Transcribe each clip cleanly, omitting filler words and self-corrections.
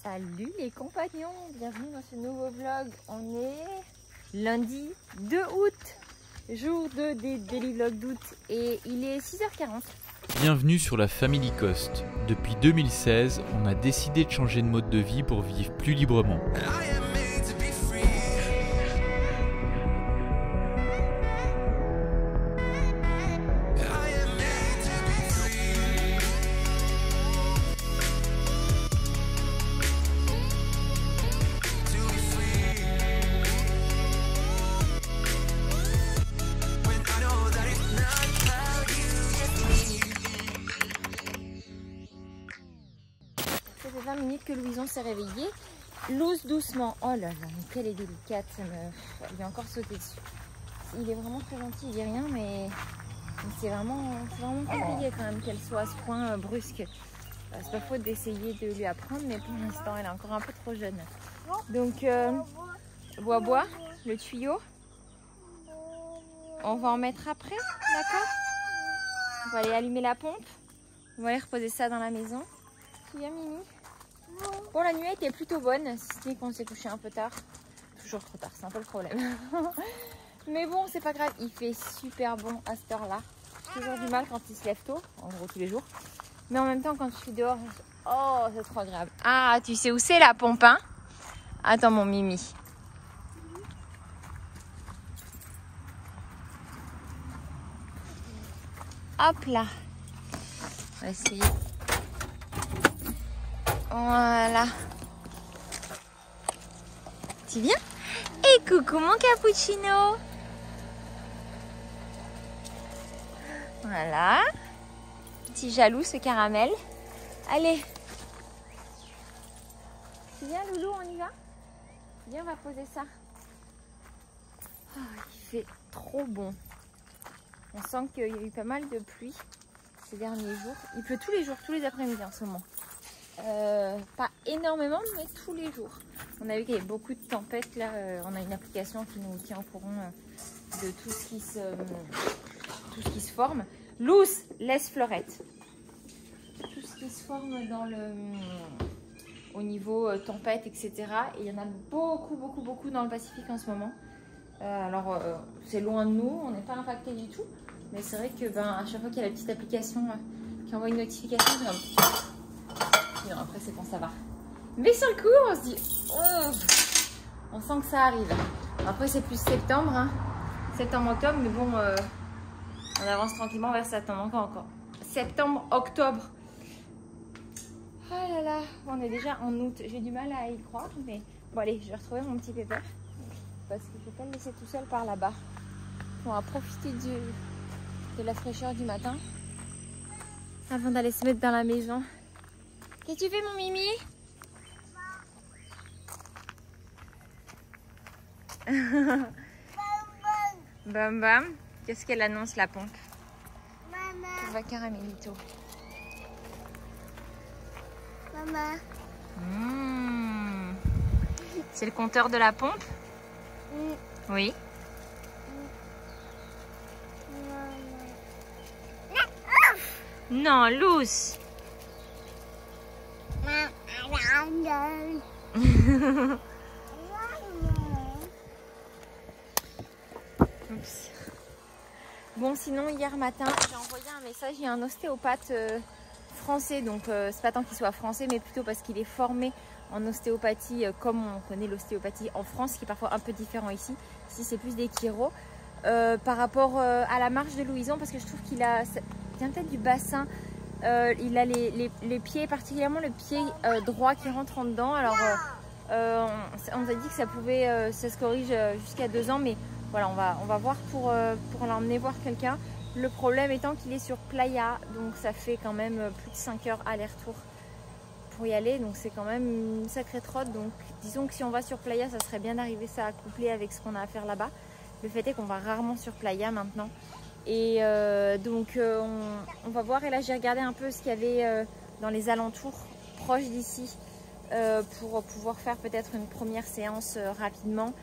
Salut les compagnons, bienvenue dans ce nouveau vlog. On est lundi 2 août, jour 2 des Daily Vlogs d'août et il est 6h40. Bienvenue sur la Family Coast. Depuis 2016, on a décidé de changer de mode de vie pour vivre plus librement. Ça fait 20 minutes que Louison s'est réveillé. Lose doucement. Oh là là, mais qu'elle est délicate. Il lui a encore sauté dessus. Il est vraiment très gentil, il dit rien, mais c'est vraiment compliqué quand même qu'elle soit à ce point brusque. C'est pas faute d'essayer de lui apprendre, mais pour l'instant, elle est encore un peu trop jeune. Donc, bois, le tuyau. On va en mettre après, d'accord? On va aller allumer la pompe. On va aller reposer ça dans la maison. Tu viens, Mimi? Bon, la nuit était plutôt bonne, si ce n'est qu'on s'est couché un peu tard. Toujours trop tard, c'est un peu le problème. Mais bon, c'est pas grave, il fait super bon à cette heure-là. J'ai toujours du mal quand il se lève tôt, en gros tous les jours. Mais en même temps, quand je suis dehors, oh, c'est trop agréable. Ah, tu sais où c'est la pompe, hein? Attends, mon Mimi. Hop là. On va essayer. Voilà. Tu viens? Et coucou mon cappuccino. Voilà. Petit jaloux ce caramel. Allez. Tu viens Loulou, on y va? Viens, on va poser ça. Oh, il fait trop bon. On sent qu'il y a eu pas mal de pluie ces derniers jours. Il pleut tous les jours, tous les après-midi en ce moment. Pas énormément, mais tous les jours. On a vu qu'il y avait beaucoup de tempêtes là. On a une application qui nous tient au courant de tout ce qui se forme. Loose, laisse Fleurette. Tout ce qui se forme au niveau tempête, etc. Et il y en a beaucoup dans le Pacifique en ce moment. Alors c'est loin de nous, on n'est pas impacté du tout. Mais c'est vrai que à chaque fois qu'il y a la petite application qui envoie une notification, c'est comme... Non, après c'est bon, ça va. Mais sur le coup, on se dit, oh, on sent que ça arrive. Après c'est plus septembre, hein. Septembre-octobre, mais bon, on avance tranquillement vers septembre encore. Septembre-octobre. Oh là là, on est déjà en août. J'ai du mal à y croire, mais bon allez, je vais retrouver mon petit pépère parce qu'il ne faut pas le laisser tout seul par là-bas. On va profiter de la fraîcheur du matin avant d'aller se mettre dans la maison. Qu'est-ce que tu fais mon Mimi? Bam bam. Qu'est-ce qu'elle annonce la pompe? Maman. On va caramelito. Maman. C'est le compteur de la pompe? Oui. Non, Luce. Oups. Bon, sinon hier matin j'ai envoyé un message. Il y a un ostéopathe français, donc c'est pas tant qu'il soit français, mais plutôt parce qu'il est formé en ostéopathie comme on connaît l'ostéopathie en France, qui est parfois un peu différent ici. Ici c'est plus des chiros. Par rapport à la marche de Louison, parce que je trouve qu'il a, vient peut-être du bassin. Il a les pieds, particulièrement le pied droit qui rentre en dedans. Alors on nous a dit que ça pouvait, ça se corrige jusqu'à 2 ans, mais voilà, on va voir pour l'emmener voir quelqu'un. Le problème étant qu'il est sur Playa, donc ça fait quand même plus de 5 heures aller-retour pour y aller, donc c'est quand même une sacrée trotte. Donc disons que si on va sur Playa, ça serait bien d'arriver ça à coupler avec ce qu'on a à faire là-bas. Le fait est qu'on va rarement sur Playa maintenant. Et donc on va voir. Et là j'ai regardé un peu ce qu'il y avait dans les alentours proches d'ici pour pouvoir faire peut-être une première séance rapidement.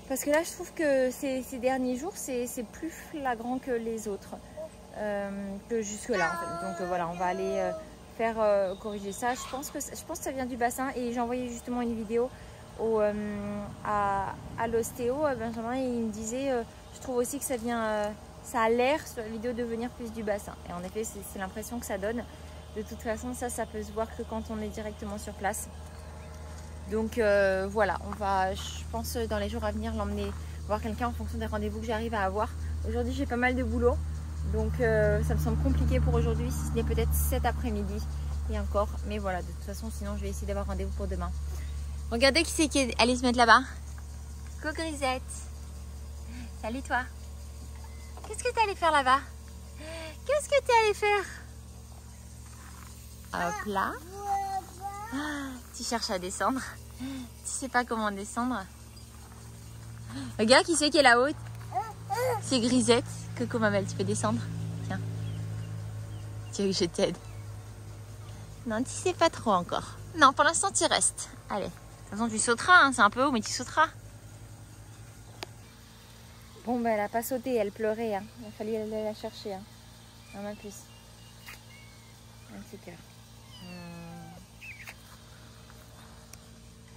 Parce que là je trouve que ces derniers jours c'est plus flagrant que les autres, que jusque là en fait. Donc voilà, on va aller faire corriger ça. Je pense que ça vient du bassin et j'ai envoyé justement une vidéo à l'ostéo, à Benjamin, et il me disait je trouve aussi que ça vient, ça a l'air sur la vidéo de venir plus du bassin. Et en effet, c'est l'impression que ça donne. De toute façon, ça peut se voir que quand on est directement sur place. Donc voilà, on va, je pense, dans les jours à venir, l'emmener voir quelqu'un en fonction des rendez-vous que j'arrive à avoir. Aujourd'hui, j'ai pas mal de boulot, donc ça me semble compliqué pour aujourd'hui, si ce n'est peut-être cet après-midi et encore. Mais voilà, de toute façon, sinon, je vais essayer d'avoir rendez-vous pour demain. Regardez qui c'est qui est allé se mettre là-bas. Coucou Grisette. Salut toi. Qu'est-ce que t'es allé faire là-bas? Qu'est-ce que t'es allé faire? Hop là. Tu cherches à descendre. Tu sais pas comment descendre. Regarde qui c'est qui est là-haut. C'est Grisette. Coucou ma belle, tu peux descendre. Tiens. Tu veux que je t'aide? Non, tu sais pas trop encore. Non, pour l'instant tu restes. Allez. De toute façon tu sauteras, hein. C'est un peu haut mais tu sauteras. Bon bah elle a pas sauté, elle pleurait. Hein. Il a fallu aller la chercher. Hein. Non, ma puce. Un petit cœur.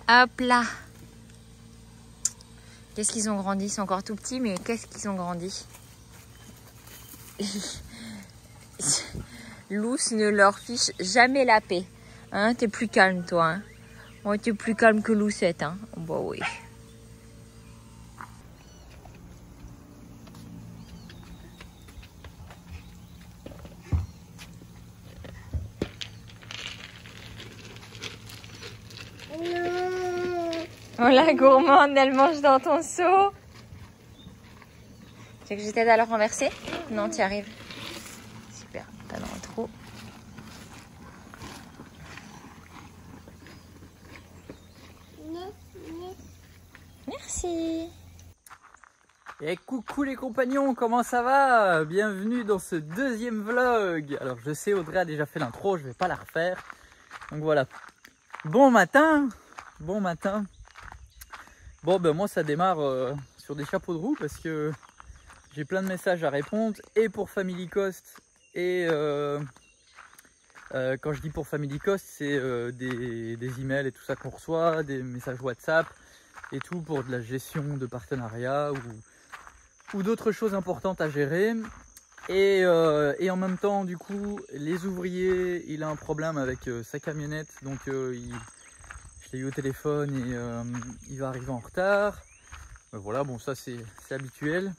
Hop là. Qu'est-ce qu'ils ont grandi? Ils sont encore tout petits, mais qu'est-ce qu'ils ont grandi? Luce ne leur fiche jamais la paix. Hein, t'es plus calme toi. Hein. Ouais, t'es plus calme que Lucette. Hein. Bah oui. Oh la gourmande, elle mange dans ton seau. Tu veux que je t'aide à le renverser? Non, tu y arrives. Super, pas dans le trou. Merci. Et coucou les compagnons, comment ça va? Bienvenue dans ce deuxième vlog. Alors je sais, Audrey a déjà fait l'intro, je vais pas la refaire. Donc voilà. Bon matin. Bon matin. Bon ben moi ça démarre sur des chapeaux de roue parce que j'ai plein de messages à répondre et pour Family Cost et quand je dis pour Family Cost c'est des emails et tout ça qu'on reçoit, des messages WhatsApp et tout pour de la gestion de partenariat ou d'autres choses importantes à gérer. Et en même temps du coup les ouvriers, il a un problème avec sa camionnette donc je l'ai eu au téléphone et il va arriver en retard. Voilà, bon ça c'est habituel,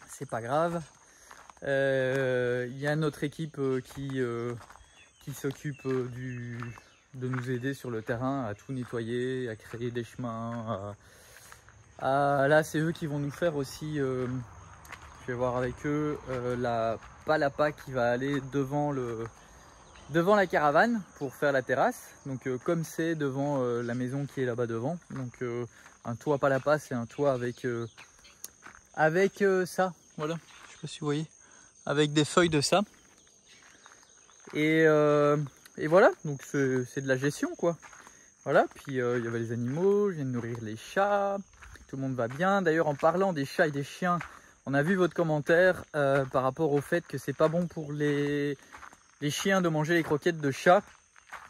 c'est pas grave. Il y a notre équipe qui s'occupe de nous aider sur le terrain à tout nettoyer, à créer des chemins. Là c'est eux qui vont nous faire aussi, je vais voir avec eux, la palapa qui va aller devant la caravane pour faire la terrasse, donc comme c'est devant la maison qui est là-bas devant, donc un toit palapa c'est un toit avec ça, voilà, je sais pas si vous voyez, avec des feuilles de ça, et voilà, donc c'est de la gestion quoi, voilà. Puis il y avait les animaux, je viens de nourrir les chats, tout le monde va bien. D'ailleurs en parlant des chats et des chiens, on a vu votre commentaire par rapport au fait que c'est pas bon pour les chiens de manger les croquettes de chat.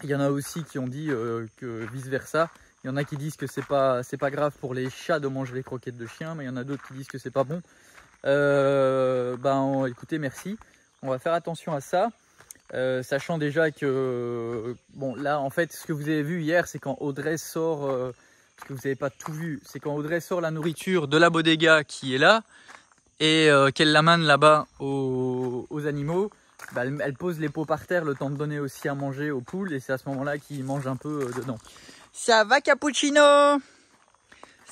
Il y en a aussi qui ont dit que vice versa. Il y en a qui disent que c'est pas grave pour les chats de manger les croquettes de chiens, mais il y en a d'autres qui disent que c'est pas bon. Écoutez, merci. On va faire attention à ça. Sachant déjà que bon là en fait ce que vous avez vu hier c'est quand Audrey sort, parce que vous n'avez pas tout vu, c'est quand Audrey sort la nourriture de la bodega qui est là et qu'elle l'amène là-bas aux animaux. Bah, elle pose les pots par terre le temps de donner aussi à manger aux poules et c'est à ce moment là qu'ils mangent un peu dedans. Ça va Cappuccino?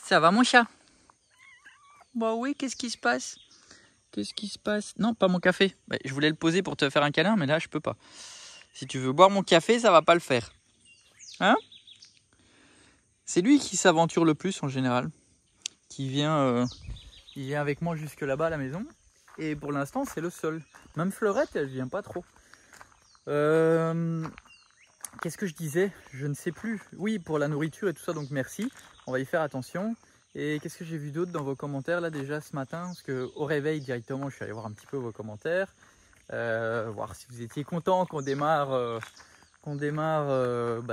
Ça va mon chat? Bah oui, qu'est-ce qui se passe? Qu'est-ce qui se passe? Non, pas mon café. Bah, je voulais le poser pour te faire un câlin mais là je peux pas. Si tu veux boire mon café ça va pas le faire. Hein? C'est lui qui s'aventure le plus en général. Il vient avec moi jusque là-bas à la maison. Et pour l'instant c'est le seul. Même Fleurette elle vient pas trop. Qu'est-ce que je disais? Je ne sais plus. Oui, pour la nourriture et tout ça, donc merci. On va y faire attention. Et qu'est-ce que j'ai vu d'autre dans vos commentaires là déjà ce matin? Parce que au réveil directement je suis allé voir un petit peu vos commentaires. voir si vous étiez content qu'on démarre,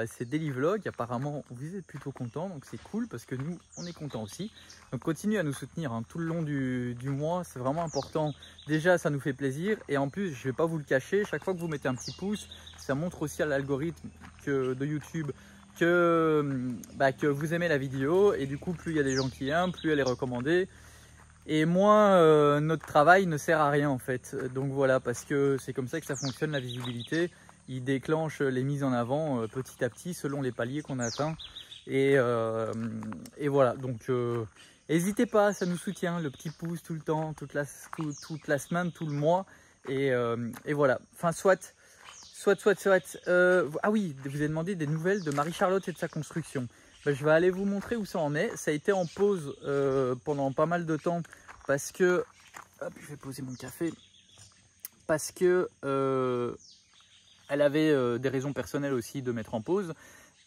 ces daily vlogs. Apparemment, vous êtes plutôt content, donc c'est cool parce que nous, on est content aussi. Donc continuez à nous soutenir tout le long du mois, c'est vraiment important. Déjà, ça nous fait plaisir et en plus, je ne vais pas vous le cacher, chaque fois que vous mettez un petit pouce, ça montre aussi à l'algorithme de YouTube que vous aimez la vidéo et du coup, plus il y a des gens qui aiment, plus elle est recommandée. Et moins notre travail ne sert à rien en fait. Donc voilà, parce que c'est comme ça que ça fonctionne la visibilité. Il déclenche les mises en avant petit à petit selon les paliers qu'on atteint. Et voilà, donc n'hésitez pas, ça nous soutient, le petit pouce tout le temps, toute la semaine, tout le mois. Et voilà, enfin soit. Ah oui, vous avez demandé des nouvelles de Marie-Charlotte et de sa construction. Je vais aller vous montrer où ça en est. Ça a été en pause pendant pas mal de temps parce que... Hop, je vais poser mon café. Parce que elle avait des raisons personnelles aussi de mettre en pause.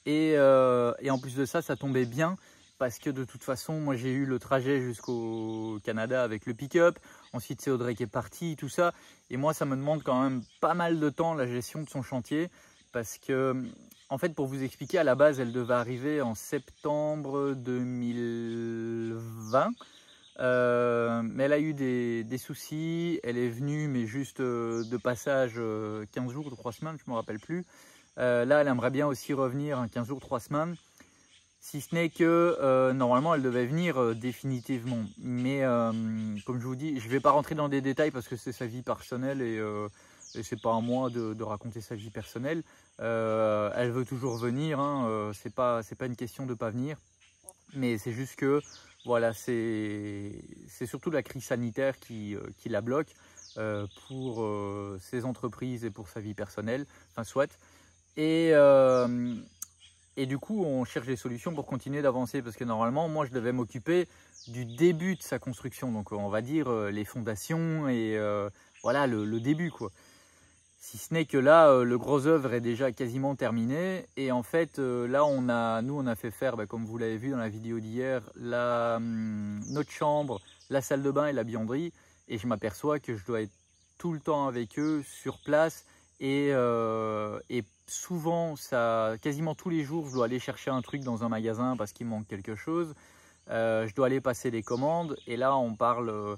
Et en plus de ça, ça tombait bien parce que de toute façon, moi j'ai eu le trajet jusqu'au Canada avec le pick-up. Ensuite, c'est Audrey qui est partie, tout ça. Et moi, ça me demande quand même pas mal de temps la gestion de son chantier parce que... En fait, pour vous expliquer, à la base, elle devait arriver en septembre 2020. Mais elle a eu des soucis. Elle est venue, mais juste de passage 15 jours ou 3 semaines, je ne me rappelle plus. Là, elle aimerait bien aussi revenir 15 jours, 3 semaines. Si ce n'est que normalement, elle devait venir définitivement. Mais comme je vous dis, je ne vais pas rentrer dans des détails parce que c'est sa vie personnelle et c'est pas à moi de raconter sa vie personnelle. Elle veut toujours venir, c'est pas une question de pas venir, mais c'est juste que voilà, c'est surtout la crise sanitaire qui la bloque pour ses entreprises et pour sa vie personnelle, enfin soit. Et du coup, on cherche des solutions pour continuer d'avancer parce que normalement, moi, je devais m'occuper du début de sa construction, donc on va dire les fondations et voilà le début quoi. Si ce n'est que là, le gros œuvre est déjà quasiment terminé. Et en fait, là, nous, on a fait faire, comme vous l'avez vu dans la vidéo d'hier, notre chambre, la salle de bain et la buanderie. Et je m'aperçois que je dois être tout le temps avec eux, sur place. Et souvent, quasiment tous les jours, je dois aller chercher un truc dans un magasin parce qu'il manque quelque chose. Je dois aller passer des commandes. Et là, on parle...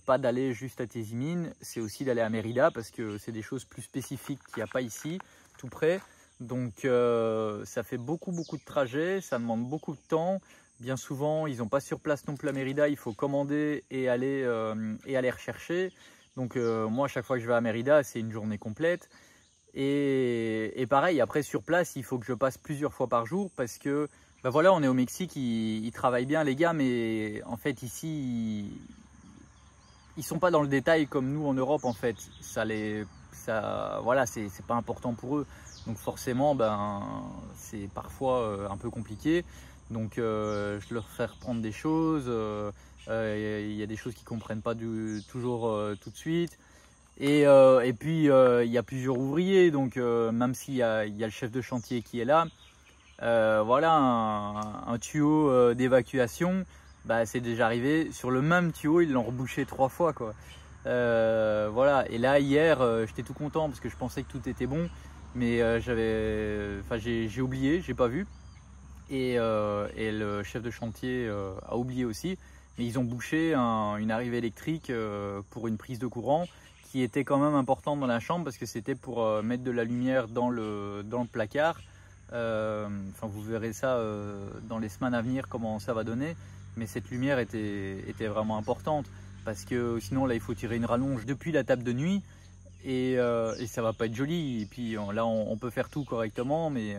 pas d'aller juste à Tézimine, c'est aussi d'aller à Mérida parce que c'est des choses plus spécifiques qu'il n'y a pas ici, tout près. Donc ça fait beaucoup de trajets, ça demande beaucoup de temps. Bien souvent, ils n'ont pas sur place non plus à Mérida, il faut commander et aller rechercher. Donc moi, à chaque fois que je vais à Mérida, c'est une journée complète. Et pareil, après sur place, il faut que je passe plusieurs fois par jour parce que, voilà, on est au Mexique, ils travaillent bien les gars, mais en fait ici... Ils sont pas dans le détail comme nous en Europe en fait. Voilà, c'est pas important pour eux. Donc forcément, c'est parfois un peu compliqué. Donc je leur fais reprendre des choses. Il y a des choses qu'ils comprennent pas toujours tout de suite. Et puis il y a plusieurs ouvriers. Donc même s'il y a le chef de chantier qui est là, voilà un tuyau d'évacuation. C'est déjà arrivé, sur le même tuyau, ils l'ont rebouché 3 fois quoi. Voilà, et là hier, j'étais tout content parce que je pensais que tout était bon, mais j'ai oublié, j'ai pas vu. Et le chef de chantier a oublié aussi, mais ils ont bouché une arrivée électrique pour une prise de courant qui était quand même importante dans la chambre parce que c'était pour mettre de la lumière dans le placard. Vous verrez ça dans les semaines à venir, comment ça va donner. Mais cette lumière était vraiment importante parce que sinon là il faut tirer une rallonge depuis la table de nuit et ça va pas être joli. Et puis là on peut faire tout correctement, mais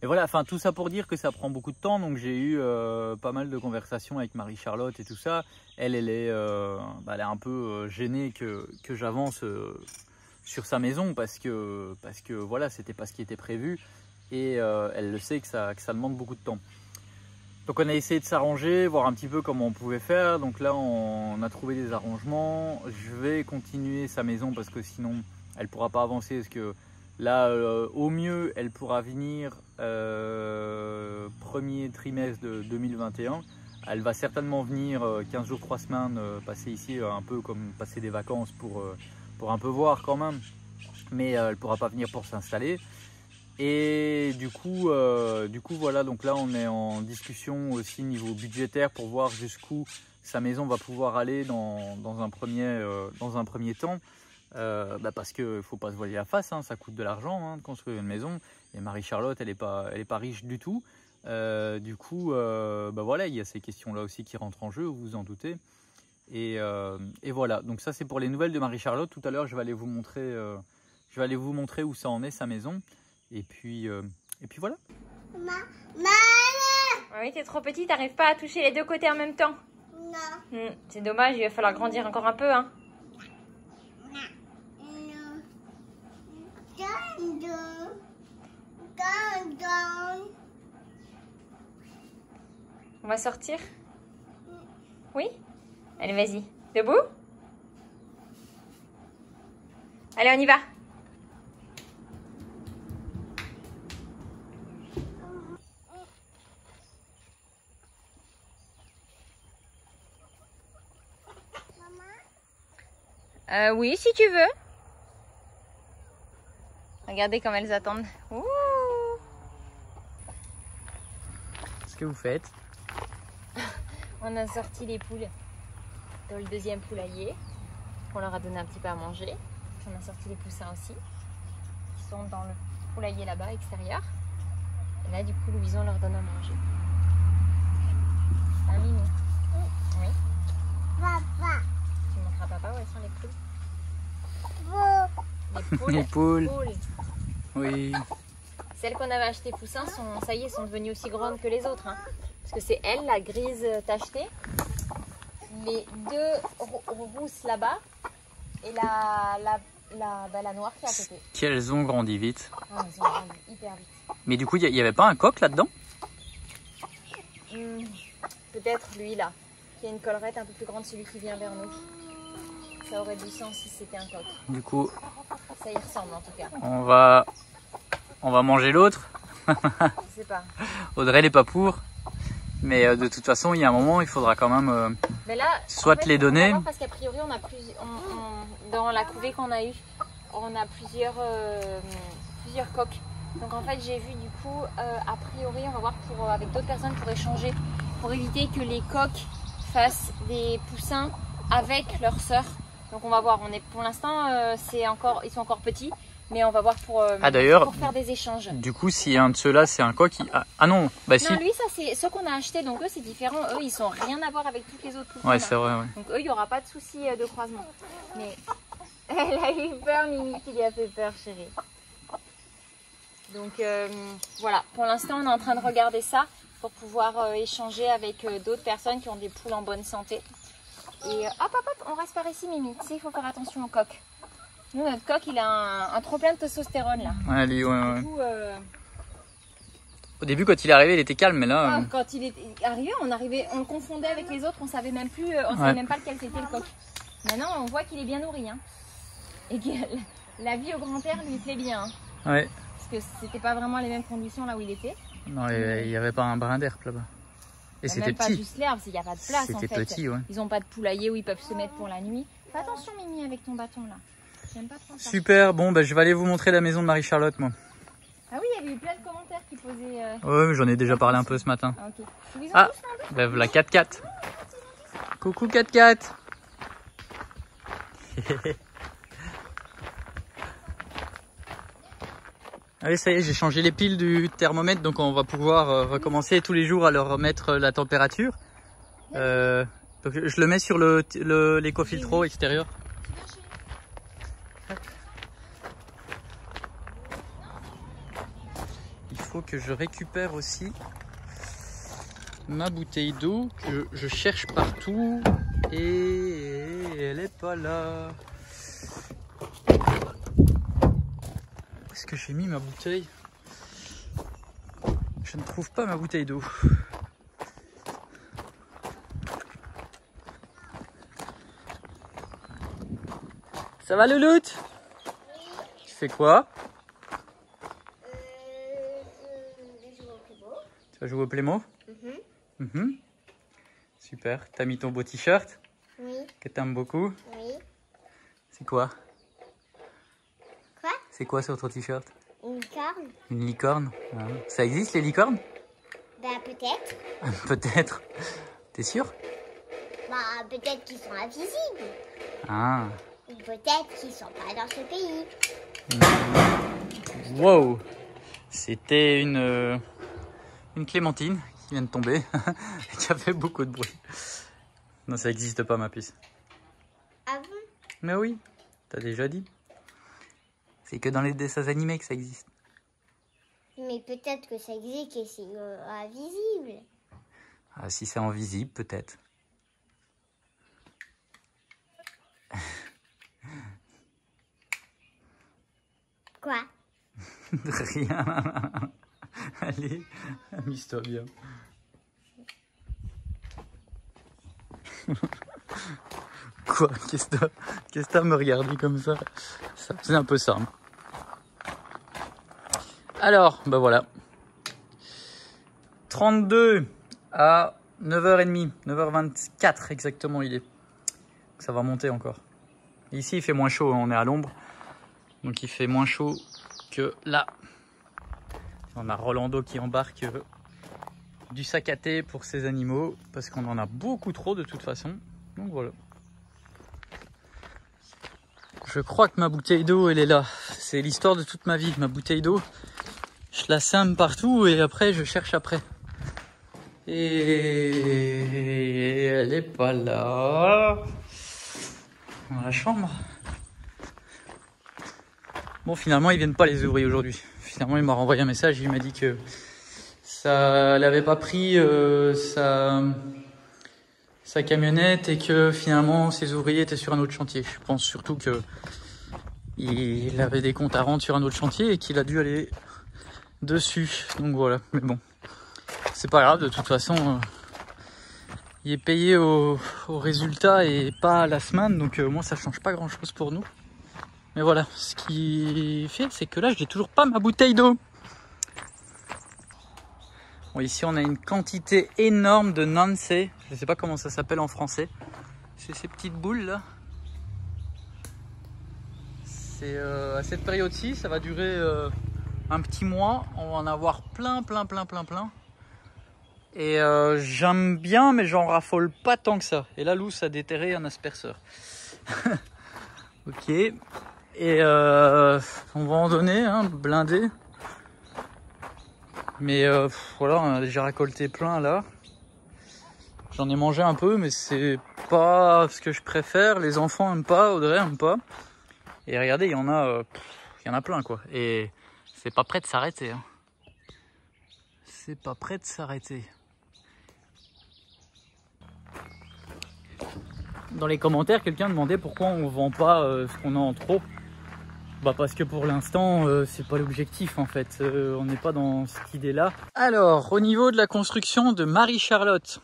voilà, tout ça pour dire que ça prend beaucoup de temps. Donc j'ai eu pas mal de conversations avec Marie-Charlotte et tout ça. Elle est un peu gênée que j'avance sur sa maison parce que voilà, c'était pas ce qui était prévu et elle le sait que ça demande beaucoup de temps. Donc on a essayé de s'arranger, voir un petit peu comment on pouvait faire. Donc là on a trouvé des arrangements. Je vais continuer sa maison parce que sinon elle ne pourra pas avancer. Parce que là au mieux elle pourra venir premier trimestre de 2021. Elle va certainement venir 15 jours, 3 semaines passer ici un peu comme passer des vacances pour pour un peu voir quand même. Mais elle ne pourra pas venir pour s'installer. Et du coup, voilà, donc là on est en discussion aussi niveau budgétaire pour voir jusqu'où sa maison va pouvoir aller dans un premier temps. Parce qu'il ne faut pas se voiler la face, hein, ça coûte de l'argent de construire une maison. Et Marie-Charlotte, elle n'est pas riche du tout. Voilà, il y a ces questions-là aussi qui rentrent en jeu, vous vous en doutez. Et voilà, donc ça c'est pour les nouvelles de Marie-Charlotte. Tout à l'heure, je vais aller vous montrer où ça en est, sa maison. Et puis voilà. Oui, t'es trop petit, t'arrives pas à toucher les deux côtés en même temps. Non. C'est dommage, il va falloir grandir encore un peu. Hein. On va sortir? Oui? Allez, vas-y. Debout? Allez, on y va. Oui, si tu veux. Regardez comme elles attendent. Ouh. Qu'est-ce que vous faites? On a sorti les poules dans le deuxième poulailler. On leur a donné un petit peu à manger. On a sorti les poussins aussi, qui sont dans le poulailler là-bas, extérieur. Et là, du coup, Louison leur donne à manger. Un mini. Oui. Papa. Tu montreras papa où elles sont les poules? Vous. Les poules. Les poules. Oui. Celles qu'on avait achetées poussins sont, ça y est, sont devenues aussi grandes que les autres. Hein. Parce que c'est elle, la grise tachetée. Les deux rousses là-bas. Et la noire qui est à côté. Qu'elles ont grandi vite. Ah, elles ont grandi hyper vite. Mais du coup, il n'y avait pas un coq là-dedans? Peut-être lui là. Qui a une collerette un peu plus grande, celui qui vient vers nous. Ça aurait du sens si c'était un coq. Du coup, Ça y ressemble en tout cas. on va manger l'autre. Je sais pas. Audrey n'est pas pour. Mais de toute façon, il y a un moment, il faudra quand même Mais là, soit en fait, les donner. on va voir parce qu'a priori, on a dans la couvée qu'on a eue, on a plusieurs coqs. Donc en fait, j'ai vu du coup, a priori, on va voir avec d'autres personnes pour échanger, pour éviter que les coqs fassent des poussins avec leurs sœurs. Donc on va voir. Pour l'instant, ils sont encore petits. Mais on va voir pour faire des échanges. Du coup, si un de ceux-là, c'est un coq, ah non, bah si. Non, lui, ça c'est ceux qu'on a achetés, donc eux c'est différent. Eux, ils sont rien à voir avec toutes les autres poules. Ouais, c'est vrai, ouais. Donc eux, il n'y aura pas de souci de croisement. Mais elle a eu peur, Mimi, qui lui a fait peur, chérie. Donc voilà, pour l'instant, on est en train de regarder ça pour pouvoir échanger avec d'autres personnes qui ont des poules en bonne santé. Et hop, on reste par ici, Mimi. Tu sais, il faut faire attention au coq. Nous, notre coq, il a un trop plein de testostérone là. Ouais, lui, ouais. Du coup, Au début, quand il est arrivé, il était calme, mais là. quand il est arrivé, on le confondait avec les autres, on savait même plus, savait même pas lequel c'était le coq. Maintenant, on voit qu'il est bien nourri, hein. Et que la vie au grand-père lui plaît bien. Hein. Ouais. Parce que c'était pas vraiment les mêmes conditions là où il était. Non, il n'y avait pas un brin d'herbe là-bas. Et c'était petit. Pas juste l'herbe, il n'y a pas de place en fait. C'était petit, ouais. Ils n'ont pas de poulailler où ils peuvent se mettre pour la nuit. Fais attention, Mimi, avec ton bâton là. J'aime pas trop ça. Super, bon, bah, je vais aller vous montrer la maison de Marie-Charlotte, moi. Ah oui, il y avait eu plein de commentaires qui posaient... Ouais, mais j'en ai déjà parlé un peu ce matin. Ah, ok. Bah, la 4x4. Coucou 4x4. Allez, ça y est, j'ai changé les piles du thermomètre, donc on va pouvoir recommencer tous les jours à leur remettre la température. Donc je le mets sur l'écofiltro extérieur. Il faut que je récupère aussi ma bouteille d'eau que je cherche partout et elle est pas là. Où est-ce que j'ai mis ma bouteille? Je ne trouve pas ma bouteille d'eau. Ça va, Louloute? Tu fais quoi? Tu vas jouer au Playmo? Super. T'as mis ton beau t-shirt? Oui. Que t'aimes beaucoup? Oui. C'est quoi? C'est quoi sur ton t-shirt? Une licorne. Une licorne? Ah. Ça existe les licornes? Bah peut-être. Peut-être. T'es sûr? Bah peut-être qu'ils sont invisibles. Ah. Ou peut-être qu'ils sont pas dans ce pays. Wow. C'était une clémentine qui vient de tomber et qui a fait beaucoup de bruit. Non, ça n'existe pas ma puce. Ah bon? Mais oui, t'as déjà dit. C'est que dans les dessins animés que ça existe. Mais peut-être que ça existe et c'est invisible. Ah, si c'est invisible, peut-être. Quoi? Rien. Allez, amuse-toi bien. Quoi? Qu'est-ce que t'as à me regarder comme ça? C'est un peu ça. Hein. Alors, bah voilà. 32 à 9h30, 9h24 exactement il est. Ça va monter encore. Ici il fait moins chaud, hein, on est à l'ombre. Donc il fait moins chaud que là. On a Rolando qui embarque du sac à thé pour ses animaux. Parce qu'on en a beaucoup trop de toute façon. Donc voilà. Je crois que ma bouteille d'eau elle est là. C'est l'histoire de toute ma vie. Ma bouteille d'eau, je la sème partout et après je cherche après. Et elle est pas là. Dans la chambre. Bon, finalement, ils viennent pas les ouvriers aujourd'hui. Finalement, il m'a renvoyé un message. Il m'a dit que ça l'avait pas pris sa camionnette et que finalement, ses ouvriers étaient sur un autre chantier. Je pense surtout que il avait des comptes à rendre sur un autre chantier et qu'il a dû aller dessus. Donc voilà. Mais bon, c'est pas grave. De toute façon, il est payé au résultat et pas à la semaine. Donc moi, ça change pas grand-chose pour nous. Mais voilà, ce qui fait, c'est que là, je n'ai toujours pas ma bouteille d'eau. Bon, ici, on a une quantité énorme de nansé. Je ne sais pas comment ça s'appelle en français. C'est ces petites boules là. C'est à cette période-ci, ça va durer un petit mois. On va en avoir plein. Et j'aime bien, mais j'en raffole pas tant que ça. Et là, Lou, ça a déterré un asperceur. Ok. Et on va en donner, hein, blindé. Mais voilà, on a déjà récolté plein là. J'en ai mangé un peu, mais c'est pas ce que je préfère. Les enfants aiment pas, Audrey aime pas. Et regardez, il y en a plein quoi. Et c'est pas prêt de s'arrêter. Hein. C'est pas prêt de s'arrêter. Dans les commentaires, quelqu'un demandait pourquoi on vend pas ce qu'on a en trop. Bah parce que pour l'instant, c'est pas l'objectif en fait. On n'est pas dans cette idée-là. Alors, au niveau de la construction de Marie-Charlotte,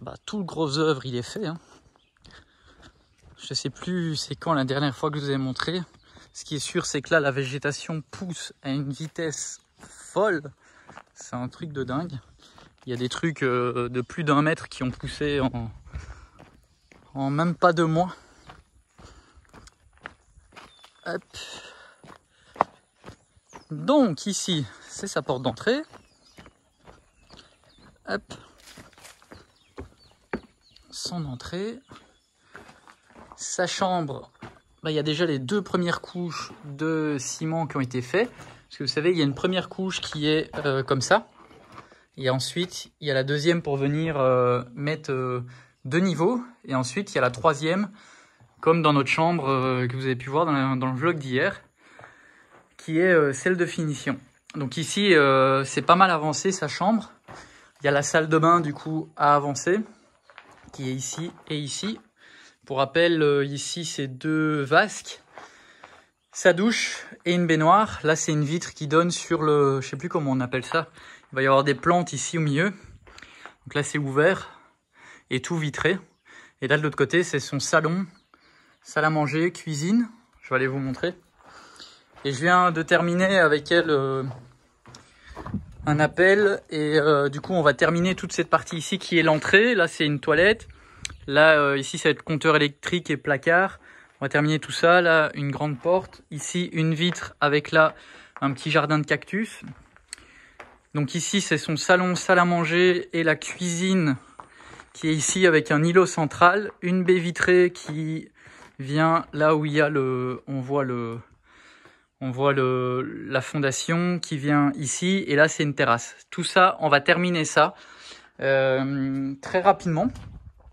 bah, tout le gros œuvre, il est fait. Hein. Je sais plus c'est quand la dernière fois que je vous ai montré. Ce qui est sûr, c'est que là, la végétation pousse à une vitesse folle. C'est un truc de dingue. Il y a des trucs de plus d'1 mètre qui ont poussé en même pas 2 mois. Hop. Donc ici, c'est sa porte d'entrée. Hop. Son entrée. Sa chambre, bah, il y a déjà les 2 premières couches de ciment qui ont été faites. Parce que vous savez, il y a une première couche qui est comme ça. Et ensuite, il y a la deuxième pour venir mettre 2 niveaux. Et ensuite, il y a la troisième, comme dans notre chambre que vous avez pu voir dans le vlog d'hier, qui est celle de finition. Donc ici, c'est pas mal avancé sa chambre. Il y a la salle de bain du coup à avancer, qui est ici et ici. Pour rappel, ici c'est 2 vasques, sa douche et une baignoire. Là c'est une vitre qui donne sur le, je sais plus comment on appelle ça. Il va y avoir des plantes ici au milieu. Donc là c'est ouvert et tout vitré. Et là de l'autre côté c'est son salon, salle à manger, cuisine. Je vais aller vous montrer. Et je viens de terminer avec elle un appel. Et du coup on va terminer toute cette partie ici qui est l'entrée. Là c'est une toilette. Là ici ça va être compteur électrique et placard. On va terminer tout ça. Là, une grande porte. Ici, une vitre avec là un petit jardin de cactus. Donc ici, c'est son salon, salle à manger et la cuisine qui est ici avec un îlot central. Une baie vitrée qui vient là où il y a on voit la fondation qui vient ici. Et là, c'est une terrasse. Tout ça, on va terminer ça très rapidement.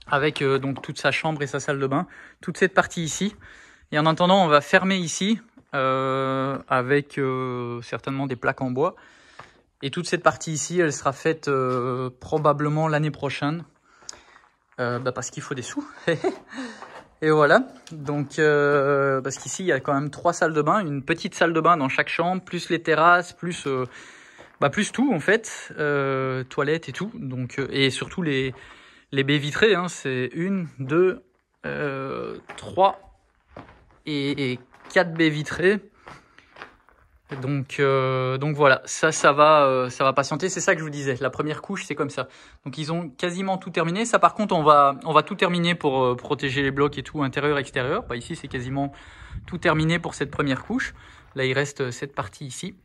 Avec donc toute sa chambre et sa salle de bain, toute cette partie ici. Et en attendant, on va fermer ici avec certainement des plaques en bois. Et toute cette partie ici, elle sera faite probablement l'année prochaine. Parce qu'il faut des sous. Et voilà. Donc, parce qu'ici, il y a quand même 3 salles de bain. Une petite salle de bain dans chaque chambre, plus les terrasses, plus tout en fait. Toilettes et tout. Donc, et surtout les baies vitrées, hein, c'est 1, 2, 3 et 4 baies vitrées. Donc voilà, ça va patienter. C'est ça que je vous disais. La première couche, c'est comme ça. Donc ils ont quasiment tout terminé. Ça, par contre, on va tout terminer pour protéger les blocs et tout, intérieur, extérieur. Ici, c'est quasiment tout terminé pour cette première couche. Là, il reste cette partie ici.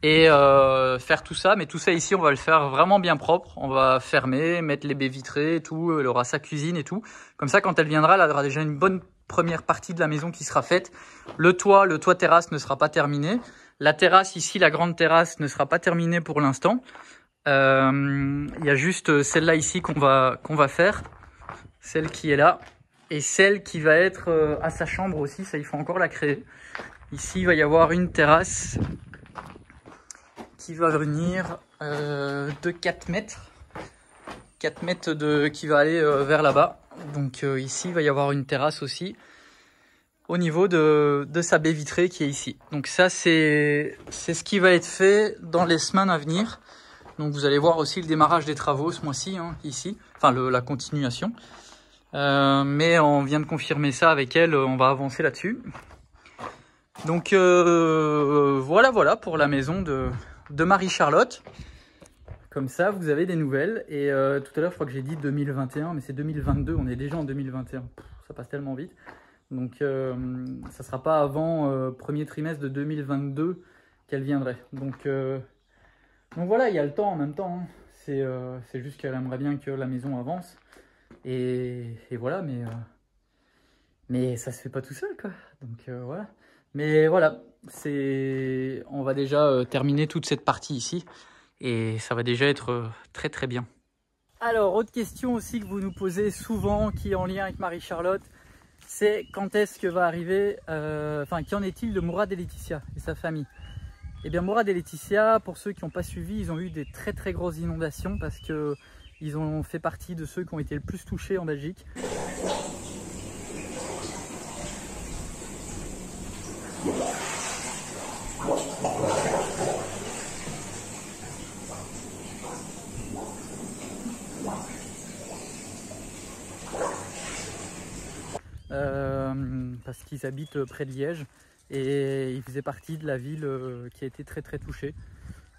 Et faire tout ça, mais tout ça ici, on va le faire vraiment bien propre. On va fermer, mettre les baies vitrées et tout. Elle aura sa cuisine et tout. Comme ça, quand elle viendra, elle aura déjà une bonne première partie de la maison qui sera faite. Le toit terrasse ne sera pas terminé. La terrasse ici, la grande terrasse, ne sera pas terminée pour l'instant. Il y a juste celle-là ici qu'on va faire. Celle qui est là. Et celle qui va être à sa chambre aussi. Ça, il faut encore la créer. Ici, il va y avoir une terrasse qui va venir de 4 mètres. 4 mètres qui va aller vers là-bas. Donc ici, il va y avoir une terrasse aussi au niveau de sa baie vitrée qui est ici. Donc ça, c'est ce qui va être fait dans les semaines à venir. Donc vous allez voir aussi le démarrage des travaux ce mois-ci, hein, ici. Enfin, la continuation. Mais on vient de confirmer ça avec elle, on va avancer là-dessus. Donc voilà pour la maison de Marie-Charlotte. Comme ça, vous avez des nouvelles. Et tout à l'heure, je crois que j'ai dit 2021, mais c'est 2022. On est déjà en 2021. Ça passe tellement vite. Donc, ça ne sera pas avant premier trimestre de 2022 qu'elle viendrait. Donc voilà, il y a le temps en même temps. Hein. C'est juste qu'elle aimerait bien que la maison avance. Et voilà, mais ça se fait pas tout seul, quoi. Donc voilà. Mais voilà, on va déjà terminer toute cette partie ici. Et ça va déjà être très très bien. Alors, autre question aussi que vous nous posez souvent, qui est en lien avec Marie-Charlotte, c'est quand est-ce que va arriver, qu'en est-il de Mourad et Laetitia et sa famille? Eh bien, Mourad et Laetitia, pour ceux qui n'ont pas suivi, ils ont eu des très très grosses inondations parce qu'ils ont fait partie de ceux qui ont été le plus touchés en Belgique. Parce qu'ils habitent près de Liège et ils faisaient partie de la ville qui a été très très touchée.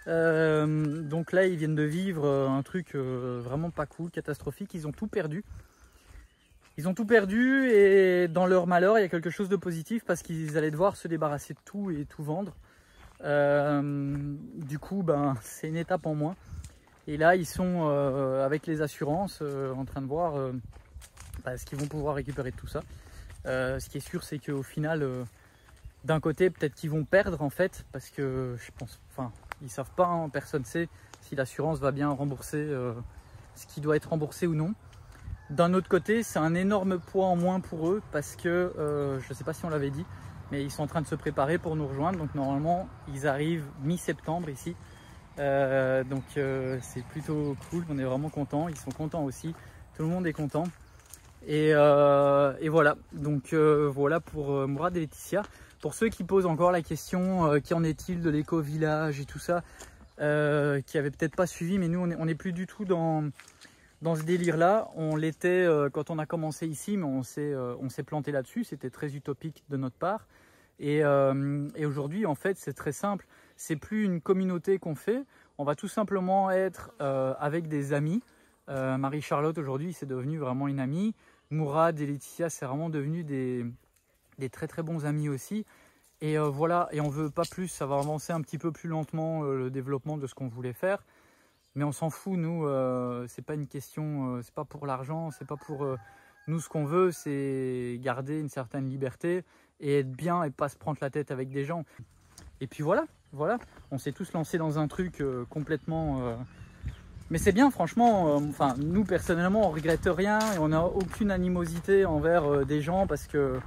Donc là, ils viennent de vivre un truc vraiment pas cool, catastrophique. Ils ont tout perdu. Ils ont tout perdu et dans leur malheur, il y a quelque chose de positif parce qu'ils allaient devoir se débarrasser de tout et tout vendre. Du coup, c'est une étape en moins. Et là, ils sont avec les assurances en train de voir ce qu'ils vont pouvoir récupérer de tout ça. Ce qui est sûr, c'est qu'au final, d'un côté, peut-être qu'ils vont perdre en fait, parce que je pense, ils savent pas, hein, personne sait si l'assurance va bien rembourser ce qui doit être remboursé ou non. D'un autre côté, c'est un énorme poids en moins pour eux, parce que je ne sais pas si on l'avait dit, mais ils sont en train de se préparer pour nous rejoindre. Donc normalement, ils arrivent mi-septembre ici. Donc c'est plutôt cool, on est vraiment contents, ils sont contents aussi, tout le monde est content. Et voilà, donc voilà pour Mourad et Laetitia. Pour ceux qui posent encore la question, qu'en est-il de l'éco-village et tout ça, qui n'avaient peut-être pas suivi, mais nous on n'est plus du tout dans ce délire-là. On l'était quand on a commencé ici, mais on s'est planté là-dessus, c'était très utopique de notre part. Et aujourd'hui, en fait, c'est très simple, c'est plus une communauté qu'on fait, on va tout simplement être avec des amis. Marie-Charlotte aujourd'hui, c'est devenu vraiment une amie. Mourad et Laetitia, c'est vraiment devenu des très très bons amis aussi. Et voilà, et on veut pas plus, ça va avancer un petit peu plus lentement le développement de ce qu'on voulait faire. Mais on s'en fout, nous, c'est pas une question, c'est pas pour l'argent, c'est pas pour... nous, ce qu'on veut, c'est garder une certaine liberté et être bien et pas se prendre la tête avec des gens. Et puis voilà, on s'est tous lancés dans un truc complètement... Mais c'est bien, franchement, enfin, nous, personnellement, on regrette rien et on n'a aucune animosité envers des gens parce que...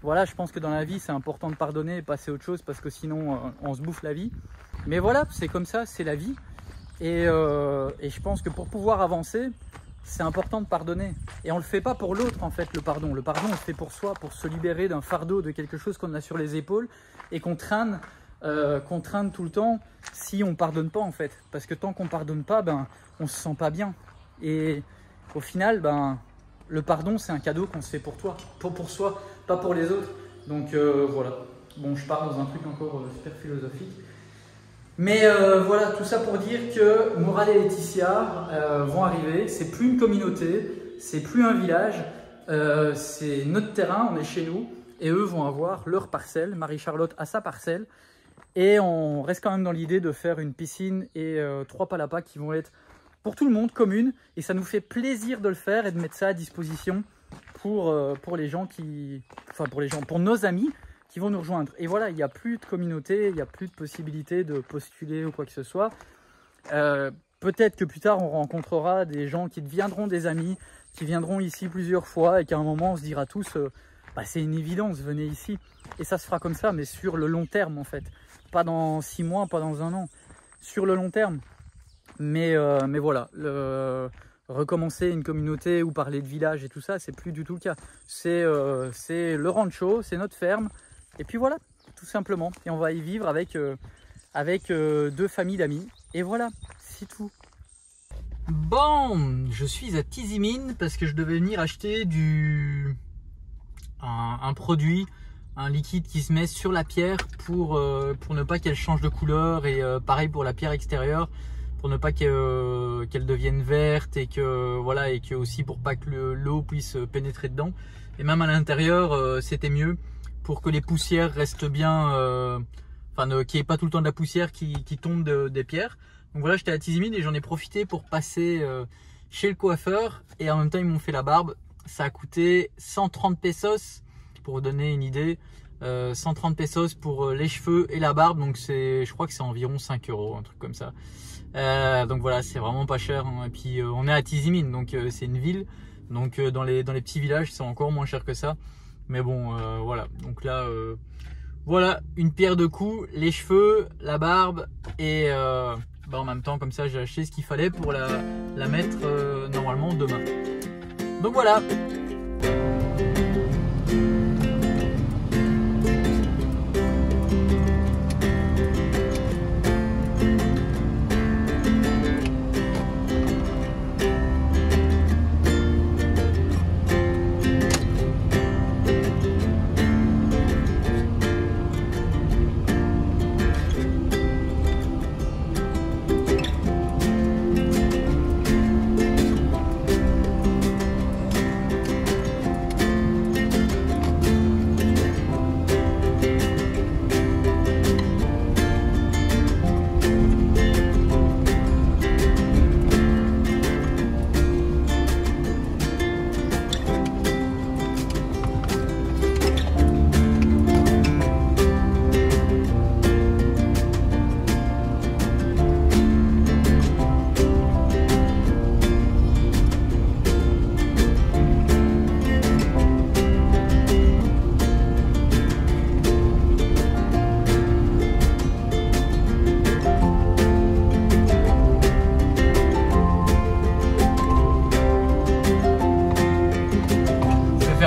Voilà, je pense que dans la vie, c'est important de pardonner et passer à autre chose parce que sinon, on se bouffe la vie. Mais voilà, c'est comme ça, c'est la vie. Et je pense que pour pouvoir avancer, c'est important de pardonner. Et on ne le fait pas pour l'autre, en fait, le pardon. Le pardon, on le fait pour soi, pour se libérer d'un fardeau, de quelque chose qu'on a sur les épaules et qu'on traîne tout le temps si on ne pardonne pas, en fait. Parce que tant qu'on ne pardonne pas, ben, on ne se sent pas bien. Et au final, ben, le pardon, c'est un cadeau qu'on se fait pour toi, pour soi, pas pour les autres. Donc voilà. Bon, je pars dans un truc encore super philosophique. Mais voilà, tout ça pour dire que Mourad et Laetitia vont arriver. C'est plus une communauté, c'est plus un village, c'est notre terrain, on est chez nous. Et eux vont avoir leur parcelle, Marie-Charlotte a sa parcelle. Et on reste quand même dans l'idée de faire une piscine et 3 palapas qui vont être pour tout le monde, commune. Et ça nous fait plaisir de le faire et de mettre ça à disposition pour les gens qui... Enfin, pour nos amis qui vont nous rejoindre. Et voilà, il n'y a plus de communauté, il n'y a plus de possibilité de postuler ou quoi que ce soit. Peut-être que plus tard, on rencontrera des gens qui deviendront des amis, qui viendront ici plusieurs fois et qu'à un moment, on se dira tous, bah, c'est une évidence, venez ici. Et ça se fera comme ça, mais sur le long terme, en fait. Pas dans 6 mois, pas dans 1 an. Sur le long terme. Mais voilà, recommencer une communauté ou parler de village et tout ça, c'est plus du tout le cas. C'est le rancho, c'est notre ferme. Et puis voilà, tout simplement. Et on va y vivre avec 2 familles d'amis. Et voilà, c'est tout. Bon, je suis à Tizimin parce que je devais venir acheter un produit, un liquide qui se met sur la pierre pour ne pas qu'elle change de couleur. Et pareil pour la pierre extérieure, pour ne pas qu'elle devienne verte et que voilà, et que aussi pour pas que l'eau puisse pénétrer dedans. Et même à l'intérieur, c'était mieux pour que les poussières restent bien, enfin qu'il n'y ait pas tout le temps de la poussière qui tombe des pierres. Donc voilà, j'étais à Tizimin et j'en ai profité pour passer chez le coiffeur et en même temps ils m'ont fait la barbe. Ça a coûté 130 pesos pour vous donner une idée. 130 pesos pour les cheveux et la barbe, donc je crois que c'est environ 5 €, un truc comme ça. Donc voilà, c'est vraiment pas cher, hein. Et puis on est à Tizimin, donc c'est une ville, donc dans les petits villages c'est encore moins cher que ça. Mais bon, voilà, donc là voilà, une pierre de coups, les cheveux, la barbe et bah en même temps comme ça j'ai acheté ce qu'il fallait pour la mettre normalement demain. Donc voilà.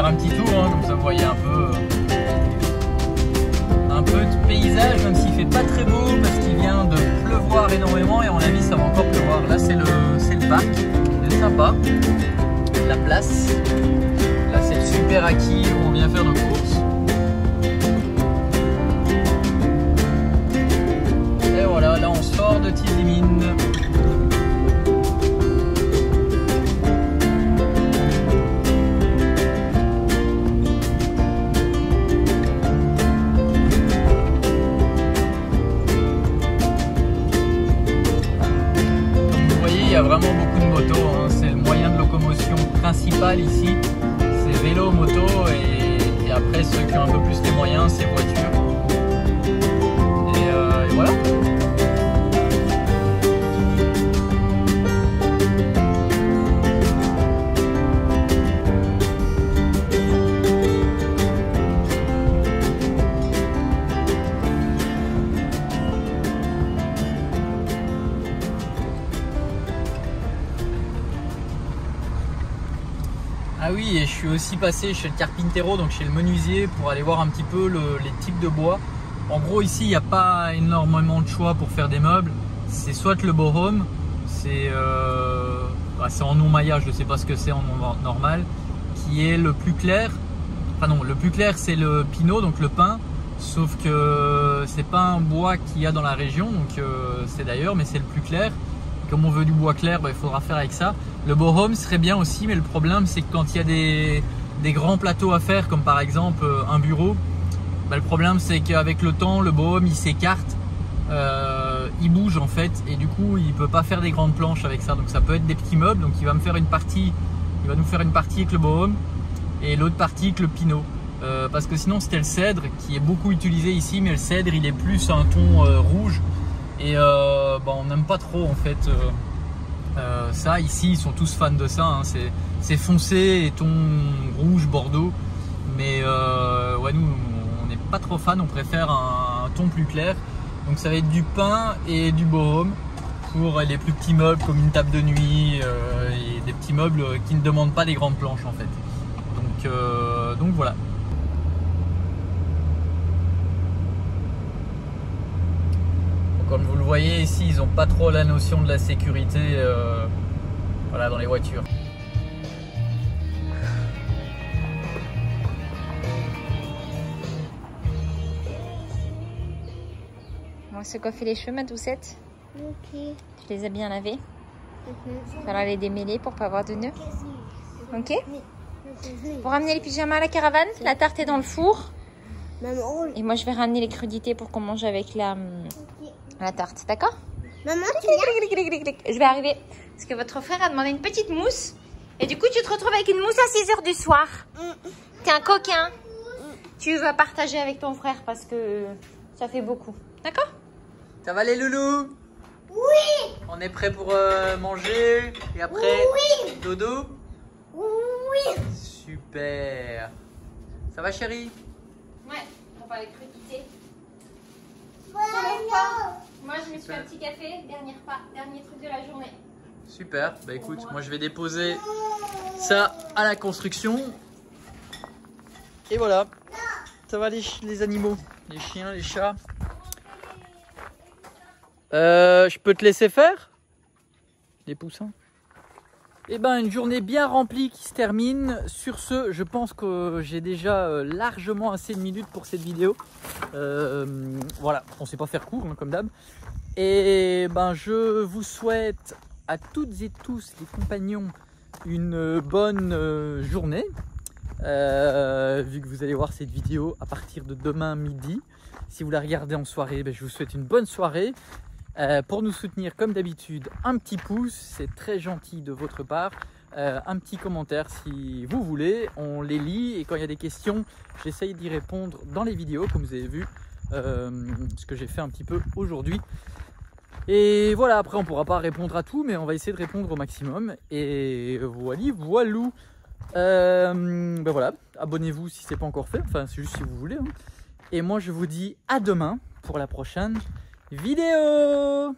Un petit tour, hein, comme ça vous voyez un peu de paysage, même s'il fait pas très beau parce qu'il vient de pleuvoir énormément et à mon avis ça va encore pleuvoir. Là c'est le parc, c'est sympa, la place, là c'est le super acquis où on vient faire nos courses. Et voilà, là on sort de Tizimin. Ah oui, et je suis aussi passé chez le Carpintero, donc chez le menuisier, pour aller voir un petit peu les types de bois. En gros, ici, il n'y a pas énormément de choix pour faire des meubles. C'est soit le bohome, c'est en non-maillage, je ne sais pas ce que c'est en normal, qui est le plus clair. Enfin non, le plus clair c'est le pinot, donc le pin, sauf que c'est pas un bois qu'il y a dans la région, donc c'est d'ailleurs, mais c'est le plus clair. Et comme on veut du bois clair, il faudra faire avec ça. Le bohome serait bien aussi, mais le problème c'est que quand il y a des grands plateaux à faire, comme par exemple un bureau, le problème c'est qu'avec le temps, le bohome il s'écarte, il bouge en fait, et du coup il peut pas faire des grandes planches avec ça. Donc ça peut être des petits meubles, donc il va nous faire une partie avec le bohome, et l'autre partie avec le pinot, parce que sinon c'était le cèdre qui est beaucoup utilisé ici, mais le cèdre il est plus un ton rouge, et on n'aime pas trop en fait ça. Ici ils sont tous fans de ça, hein. C'est foncé et ton rouge bordeaux, mais ouais, nous on n'est pas trop fans, on préfère un ton plus clair. Donc ça va être du pin et du bohome pour les plus petits meubles comme une table de nuit, et des petits meubles qui ne demandent pas des grandes planches en fait. Donc voilà. Donc, comme vous le voyez ici, ils n'ont pas trop la notion de la sécurité voilà, dans les voitures. On va se coiffer les cheveux, ma doucette. Ok. Tu les as bien lavés. Il va falloir les démêler pour pas avoir de nœuds. Ok. Pour ramener les pyjamas à la caravane, la tarte est dans le four. Maman, Et moi, je vais ramener les crudités pour qu'on mange avec la tarte. D'accord? maman, Je vais arriver. Parce que votre frère a demandé une petite mousse. Et du coup, tu te retrouves avec une mousse à 6 h du soir. T'es un coquin. Tu vas partager avec ton frère parce que ça fait beaucoup. D'accord? Ça va les loulous? Oui. On est prêt pour manger et après dodo? Oui. Super. Ça va chérie? Ouais, on va les crudités. Voilà. Moi, je me suis fait un petit café. Dernier truc de la journée. Super, bah écoute, moi je vais déposer ça à la construction. Et voilà, ça va les animaux, les chiens, les chats. Je peux te laisser faire les poussins? Et ben une journée bien remplie qui se termine. Sur ce, je pense que j'ai déjà largement assez de minutes pour cette vidéo. Voilà, on sait pas faire court hein, comme d'hab. Et ben je vous souhaite à toutes et tous les compagnons une bonne journée. Vu que vous allez voir cette vidéo à partir de demain midi. Si vous la regardez en soirée, ben, je vous souhaite une bonne soirée. Pour nous soutenir comme d'habitude, un petit pouce, c'est très gentil de votre part. Un petit commentaire si vous voulez, on les lit et quand il y a des questions, j'essaye d'y répondre dans les vidéos comme vous avez vu, ce que j'ai fait un petit peu aujourd'hui. Et voilà, après on pourra pas répondre à tout, mais on va essayer de répondre au maximum. Et voilou. Ben voilà, abonnez-vous si c'est pas encore fait, enfin c'est juste si vous voulez. Hein. Et moi je vous dis à demain pour la prochaine vidéo.